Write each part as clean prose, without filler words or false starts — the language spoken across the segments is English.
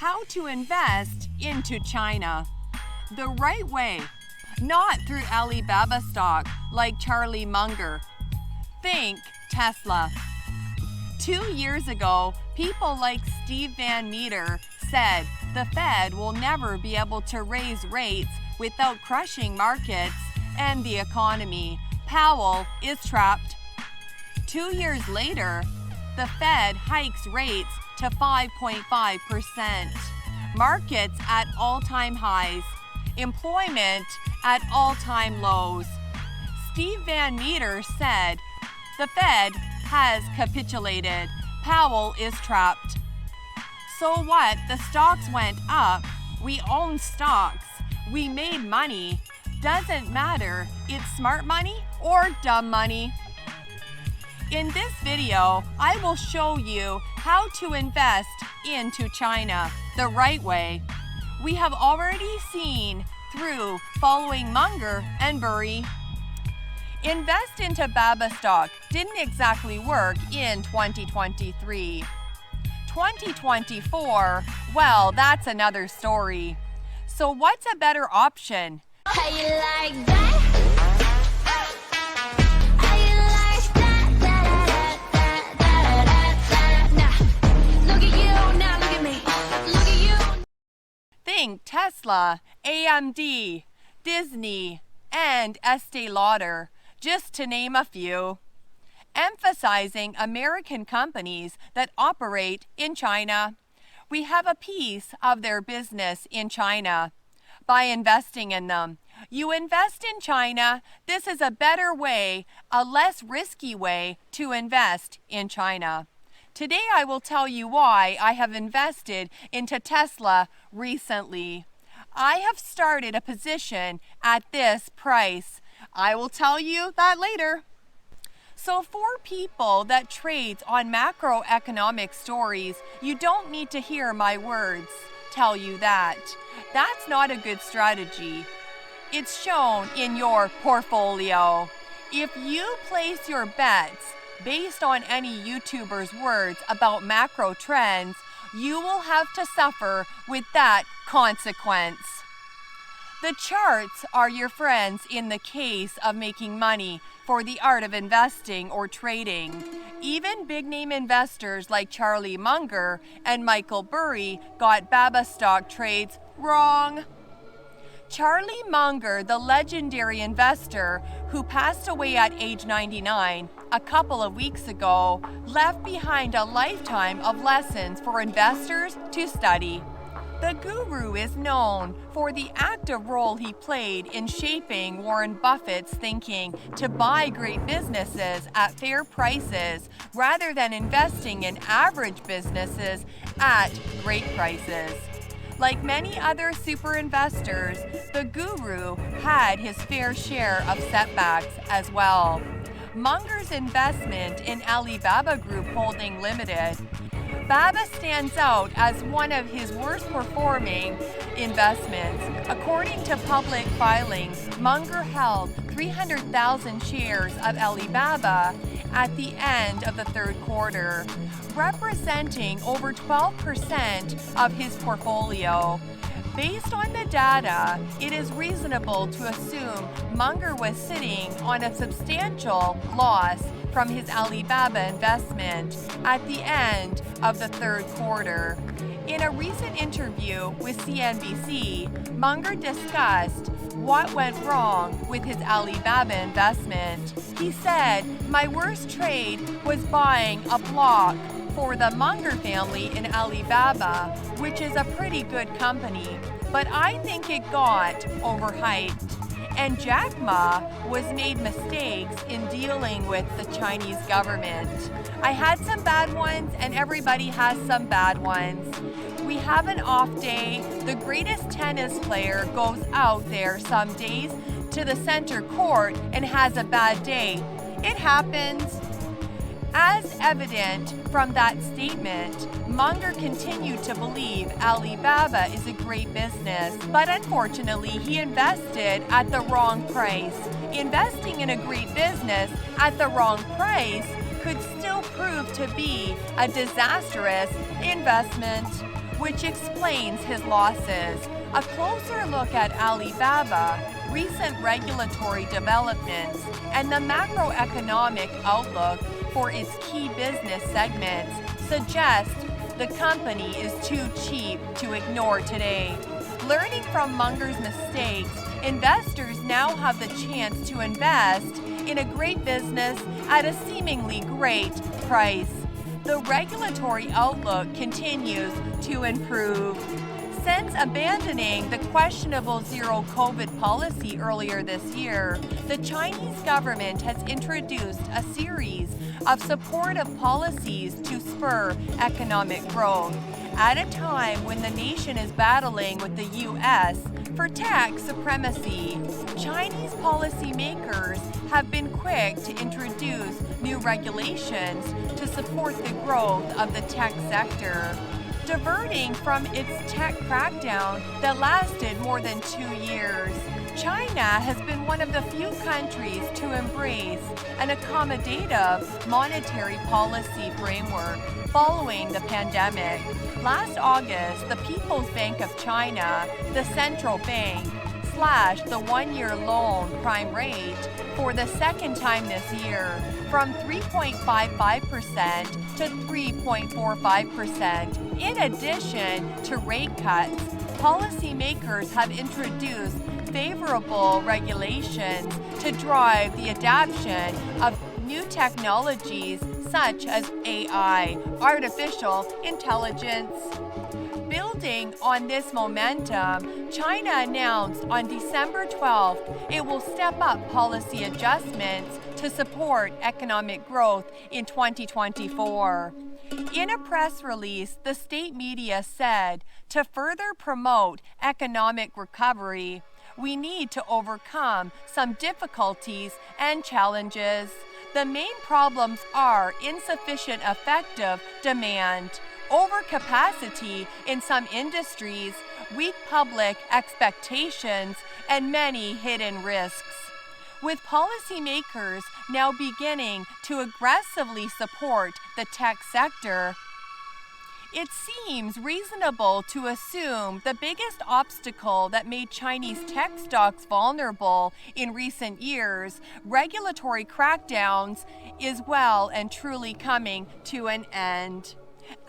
how to invest into China the right way, not through Alibaba stock like Charlie Munger. Think Tesla. 2 years ago, people like Steve Van Meter said the Fed will never be able to raise rates without crushing markets and the economy. Powell is trapped. 2 years later, the Fed hikes rates to 5.5%. Markets at all-time highs. Employment at all-time lows. Steve Van Meter said the Fed has capitulated. Powell is trapped. So what? The stocks went up. We own stocks. We made money. Doesn't matter. It's smart money or dumb money. In this video, I will show you how to invest into China the right way. We have already seen through following Munger and Burry. Invest into BABA stock didn't exactly work in 2023. 2024, well, that's another story. So what's a better option? How you like that? Think Tesla, AMD, Disney, and Estee Lauder, just to name a few. Emphasizing American companies that operate in China. We have a piece of their business in China. By investing in them, you invest in China. This is a better way, a less risky way to invest in China. Today I will tell you why I have invested into Tesla recently. I have started a position at this price. I will tell you that later. So for people that trades on macroeconomic stories, you don't need to hear my words tell you that. That's not a good strategy. It's shown in your portfolio. If you place your bets based on any YouTuber's words about macro trends, you will have to suffer with that consequence. The charts are your friends in the case of making money for the art of investing or trading. Even big-name investors like Charlie Munger and Michael Burry got BABA stock trades wrong. Charlie Munger, the legendary investor who passed away at age 99 a couple of weeks ago, left behind a lifetime of lessons for investors to study. The guru is known for the active role he played in shaping Warren Buffett's thinking to buy great businesses at fair prices rather than investing in average businesses at great prices. Like many other super investors, the guru had his fair share of setbacks as well. Munger's investment in Alibaba Group Holding Limited. BABA stands out as one of his worst performing investments. According to public filings, Munger held 300,000 shares of Alibaba at the end of the third quarter, representing over 12% of his portfolio. Based on the data, it is reasonable to assume Munger was sitting on a substantial loss from his Alibaba investment at the end of the third quarter. In a recent interview with CNBC, Munger discussed what went wrong with his Alibaba investment. He said, "My worst trade was buying a block for the Munger family in Alibaba, which is a pretty good company, but I think it got overhyped. And Jack Ma was made mistakes in dealing with the Chinese government. I had some bad ones, and everybody has some bad ones. We have an off day. The greatest tennis player goes out there some days to the center court and has a bad day. It happens." As evident from that statement, Munger continued to believe Alibaba is a great business, but unfortunately he invested at the wrong price. Investing in a great business at the wrong price could still prove to be a disastrous investment. which explains his losses. A closer look at Alibaba, recent regulatory developments, and the macroeconomic outlook for its key business segments suggest the company is too cheap to ignore today. Learning from Munger's mistakes, investors now have the chance to invest in a great business at a seemingly great price. The regulatory outlook continues to improve. Since abandoning the questionable zero COVID policy earlier this year, the Chinese government has introduced a series of supportive policies to spur economic growth. At a time when the nation is battling with the U.S. for tax supremacy, Chinese policymakers have been quick to introduce new regulations to support the growth of the tech sector. Diverting from its tech crackdown that lasted more than 2 years, China has been one of the few countries to embrace an accommodative monetary policy framework following the pandemic. Last August, the People's Bank of China, the central bank, slashed the one-year loan prime rate for the second time this year from 3.55% to 3.45%. In addition to rate cuts, policymakers have introduced favorable regulations to drive the adoption of new technologies such as AI, artificial intelligence. Building on this momentum, China announced on December 12th it will step up policy adjustments to support economic growth in 2024. In a press release, the state media said, to further promote economic recovery, we need to overcome some difficulties and challenges. The main problems are insufficient effective demand, overcapacity in some industries, weak public expectations, and many hidden risks. With policymakers now beginning to aggressively support the tech sector, it seems reasonable to assume the biggest obstacle that made Chinese tech stocks vulnerable in recent years, regulatory crackdowns, is well and truly coming to an end.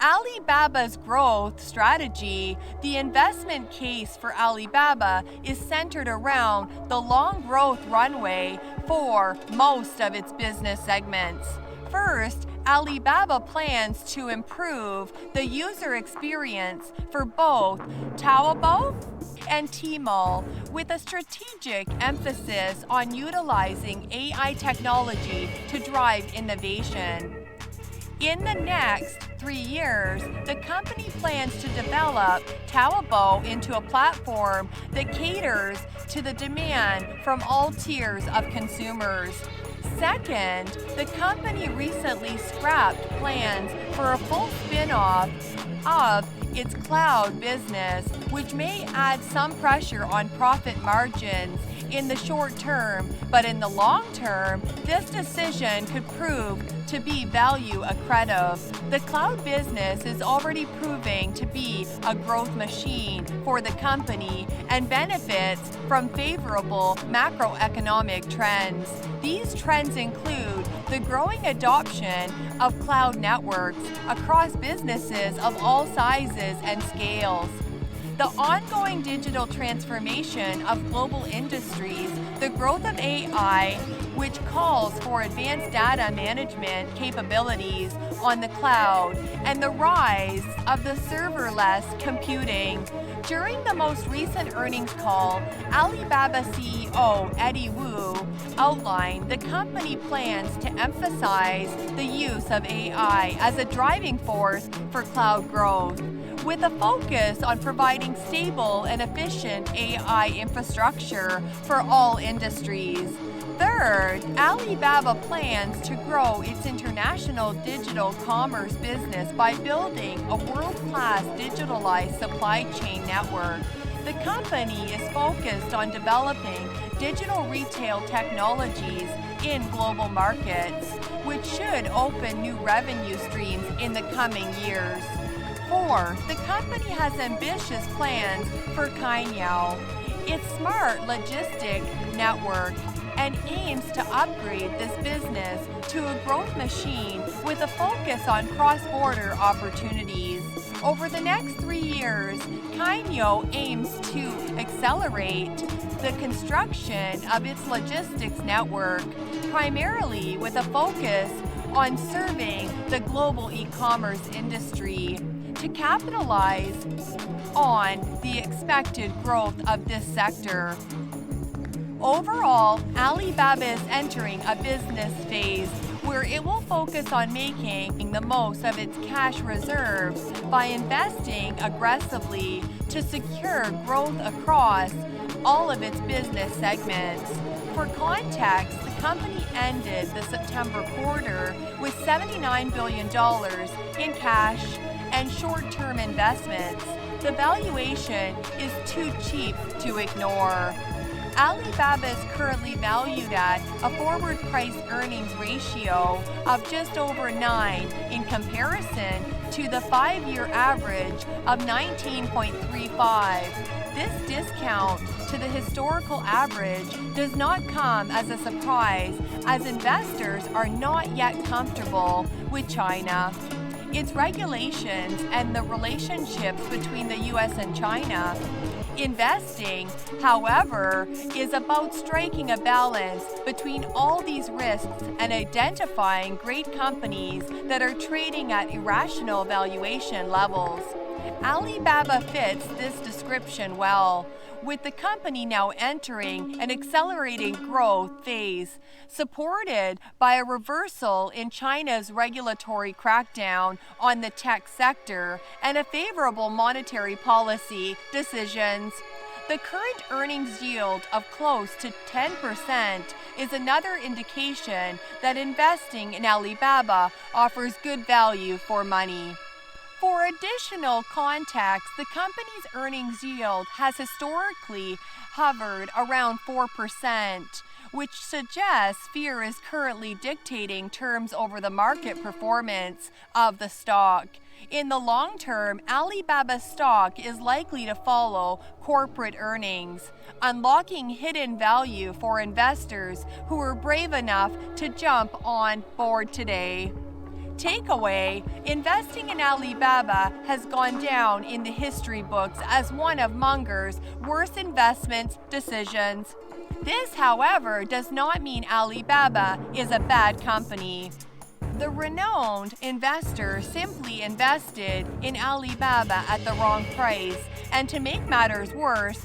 Alibaba's growth strategy, the investment case for Alibaba, is centered around the long growth runway for most of its business segments. First, Alibaba plans to improve the user experience for both Taobao and Tmall, with a strategic emphasis on utilizing AI technology to drive innovation. In the next 3 years, the company plans to develop Taobao into a platform that caters to the demand from all tiers of consumers. Second, the company recently scrapped plans for a full spin-off of its cloud business, which may add some pressure on profit margins in the short term, but in the long term, this decision could prove to be value accretive. The cloud business is already proving to be a growth machine for the company and benefits from favorable macroeconomic trends. These trends include the growing adoption of cloud networks across businesses of all sizes and scales, the ongoing digital transformation of global industries, the growth of AI, which calls for advanced data management capabilities on the cloud, and the rise of the serverless computing. During the most recent earnings call, Alibaba CEO Eddie Wu outlined the company plans to emphasize the use of AI as a driving force for cloud growth, with a focus on providing stable and efficient AI infrastructure for all industries. Third, Alibaba plans to grow its international digital commerce business by building a world-class digitalized supply chain network. The company is focused on developing digital retail technologies in global markets, which should open new revenue streams in the coming years. 4. The company has ambitious plans for Cainiao, its smart logistic network, and aims to upgrade this business to a growth machine with a focus on cross-border opportunities. Over the next 3 years, Cainiao aims to accelerate the construction of its logistics network, primarily with a focus on serving the global e-commerce industry to capitalize on the expected growth of this sector. Overall, Alibaba is entering a business phase where it will focus on making the most of its cash reserves by investing aggressively to secure growth across all of its business segments. For context, the company ended the September quarter with $79 billion in cash and short-term investments. The valuation is too cheap to ignore. Alibaba is currently valued at a forward price earnings ratio of just over 9 in comparison to the 5-year average of 19.35. This discount to the historical average does not come as a surprise, as investors are not yet comfortable with China, its regulations, and the relationships between the US and China. Investing, however, is about striking a balance between all these risks and identifying great companies that are trading at irrational valuation levels. Alibaba fits this description well, with the company now entering an accelerating growth phase, supported by a reversal in China's regulatory crackdown on the tech sector and a favorable monetary policy decisions. The current earnings yield of close to 10% is another indication that investing in Alibaba offers good value for money. For additional context, the company's earnings yield has historically hovered around 4%, which suggests fear is currently dictating terms over the market performance of the stock. In the long term, Alibaba stock is likely to follow corporate earnings, unlocking hidden value for investors who are brave enough to jump on board today. Takeaway: investing in Alibaba has gone down in the history books as one of Munger's worst investment decisions. This, however, does not mean Alibaba is a bad company. The renowned investor simply invested in Alibaba at the wrong price, and to make matters worse,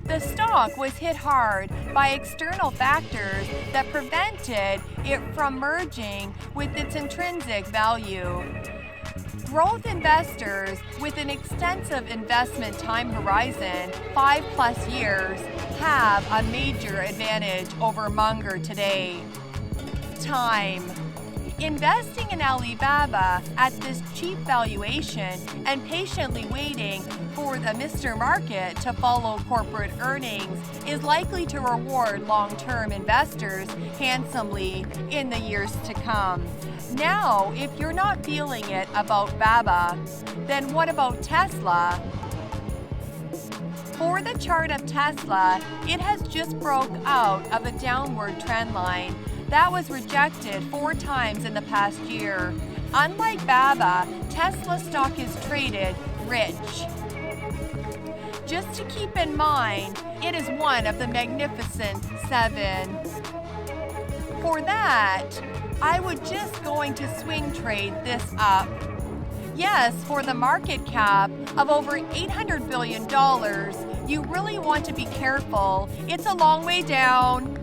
the stock was hit hard by external factors that prevented it from merging with its intrinsic value. Growth investors with an extensive investment time horizon, 5+ years, have a major advantage over Munger today. Time. Investing in Alibaba at this cheap valuation and patiently waiting for the Mr. Market to follow corporate earnings is likely to reward long-term investors handsomely in the years to come. Now, if you're not feeling it about Baba, then what about Tesla? For the chart of Tesla, it has just broke out of a downward trend line that was rejected 4 times in the past year. Unlike Baba, Tesla stock is traded rich. Just to keep in mind, it is one of the Magnificent 7. For that, I would just going to swing trade this up. Yes, for the market cap of over $800 billion, you really want to be careful. It's a long way down.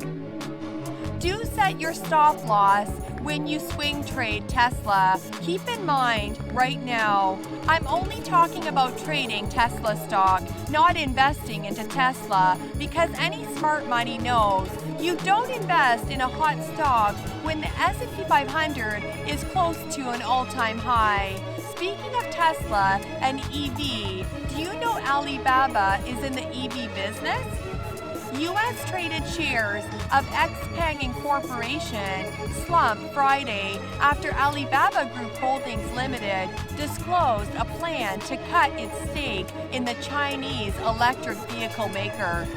Do set your stop loss when you swing trade Tesla. Keep in mind, right now, I'm only talking about trading Tesla stock, not investing into Tesla, because any smart money knows you don't invest in a hot stock when the S&P 500 is close to an all-time high. Speaking of Tesla and EV, do you know Alibaba is in the EV business? U.S. traded shares of XPeng Incorporation slumped Friday after Alibaba Group Holdings Limited disclosed a plan to cut its stake in the Chinese electric vehicle maker.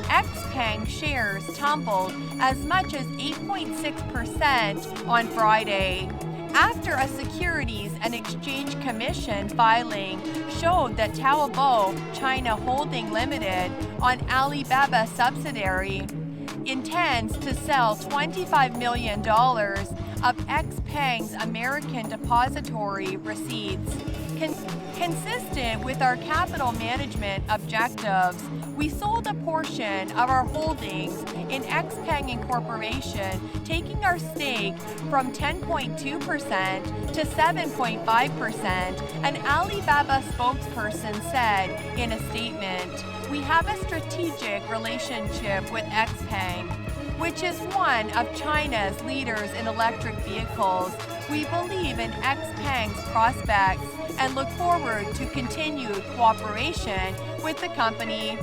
XPeng shares tumbled as much as 8.6% on Friday, after a Securities and Exchange Commission filing showed that Taobao China Holding Limited, an Alibaba subsidiary, intends to sell $25 million of XPeng's American depository receipts. Consistent with our capital management objectives, we sold a portion of our holdings in XPeng Incorporation, taking our stake from 10.2% to 7.5%, an Alibaba spokesperson said in a statement. We have a strategic relationship with XPeng, which is one of China's leaders in electric vehicles. We believe in XPeng's prospects and look forward to continued cooperation with the company.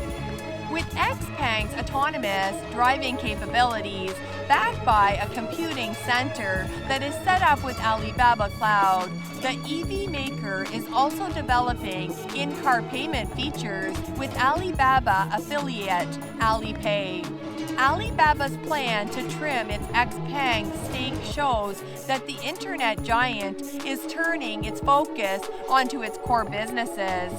With XPeng's autonomous driving capabilities, backed by a computing center that is set up with Alibaba Cloud, the EV maker is also developing in-car payment features with Alibaba affiliate Alipay. Alibaba's plan to trim its XPeng stake shows that the internet giant is turning its focus onto its core businesses.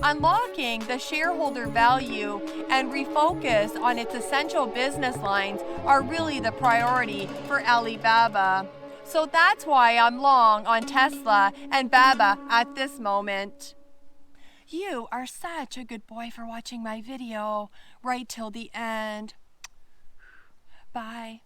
Unlocking the shareholder value and refocus on its essential business lines are really the priority for Alibaba. So that's why I'm long on Tesla and Baba at this moment. You are such a good boy for watching my video right till the end. Bye.